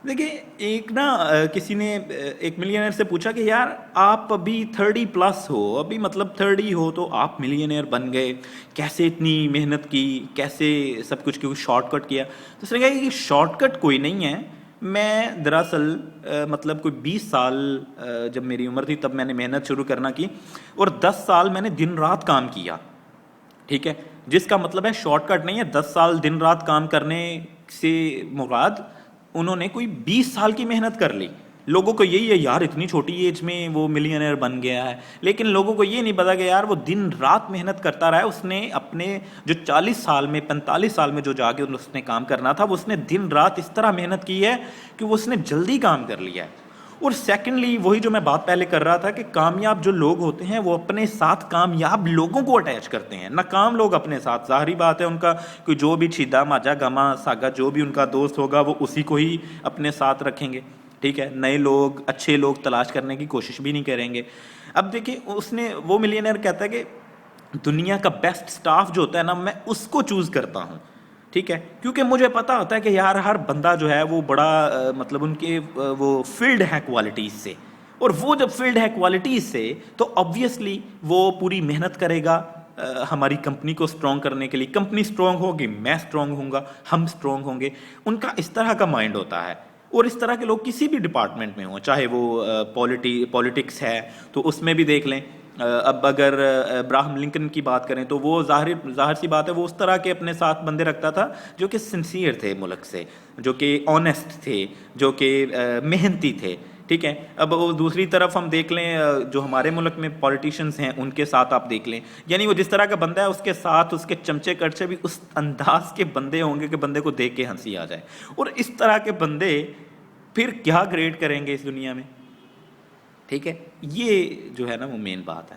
دیکھیے ایک نا کسی نے ایک ملینئر سے پوچھا کہ یار آپ ابھی 30+ ہو، ابھی مطلب 30 ہو تو آپ ملینئر بن گئے، کیسے اتنی محنت کی، کیسے سب کچھ کیوں شارٹ کٹ کیا؟ تو اس نے کہا کہ شارٹ کٹ کوئی نہیں ہے، میں دراصل مطلب کوئی 20 سال جب میری عمر تھی تب میں نے محنت شروع کرنا کی، اور 10 سال میں نے دن رات کام کیا، ٹھیک ہے؟ جس کا مطلب ہے شارٹ کٹ نہیں ہے 10 سال دن رات کام کرنے سے مراد انہوں نے کوئی 20 سال کی محنت کر لی۔ لوگوں کو یہی ہے یار اتنی چھوٹی ایج میں وہ ملینئر بن گیا ہے، لیکن لوگوں کو یہ نہیں پتا کہ یار وہ دن رات محنت کرتا رہا ہے، اس نے اپنے جو 40 سال میں 45 سال میں جو جا کے اس نے کام کرنا تھا وہ اس نے دن رات اس طرح محنت کی ہے کہ وہ اس نے جلدی کام کر لیا ہے۔ اور سیکنڈلی وہی جو میں بات پہلے کر رہا تھا کہ کامیاب جو لوگ ہوتے ہیں وہ اپنے ساتھ کامیاب لوگوں کو اٹیچ کرتے ہیں، ناکام لوگ اپنے ساتھ، ظاہری بات ہے ان کا کوئی جو بھی چھیدا ماجا گما ساگا جو بھی ان کا دوست ہوگا وہ اسی کو ہی اپنے ساتھ رکھیں گے، ٹھیک ہے؟ نئے لوگ اچھے لوگ تلاش کرنے کی کوشش بھی نہیں کریں گے۔ اب دیکھیں اس نے وہ ملینئر کہتا ہے کہ دنیا کا بیسٹ سٹاف جو ہوتا ہے نا میں اس کو چوز کرتا ہوں، ٹھیک ہے؟ کیونکہ مجھے پتا ہوتا ہے کہ یار ہر بندہ جو ہے وہ بڑا مطلب ان کے وہ فیلڈ ہے کوالٹیز سے، اور وہ جب فیلڈ ہے کوالٹیز سے تو آبویسلی وہ پوری محنت کرے گا ہماری کمپنی کو اسٹرانگ کرنے کے لیے۔ کمپنی اسٹرانگ ہوگی، میں اسٹرانگ ہوں گا، ہم اسٹرانگ ہوں گے۔ ان کا اس طرح کا مائنڈ ہوتا ہے، اور اس طرح کے لوگ کسی بھی ڈپارٹمنٹ میں ہوں، چاہے وہ پولیٹکس ہے تو اس میں بھی دیکھ لیں۔ اب اگر ابراہم لنکن کی بات کریں تو وہ ظاہر سی بات ہے وہ اس طرح کے اپنے ساتھ بندے رکھتا تھا جو کہ سنسیئر تھے ملک سے، جو کہ آنیسٹ تھے، جو کہ محنتی تھے، ٹھیک ہے؟ اب وہ دوسری طرف ہم دیکھ لیں جو ہمارے ملک میں پولیٹیشنز ہیں ان کے ساتھ آپ دیکھ لیں، یعنی وہ جس طرح کا بندہ ہے اس کے ساتھ اس کے چمچے کرچے بھی اس انداز کے بندے ہوں گے کہ بندے کو دیکھ کے ہنسی آ جائے، اور اس طرح کے بندے پھر کیا گریڈ کریں گے اس دنیا میں، ٹھیک ہے؟ یہ جو ہے نا وہ مین بات ہے۔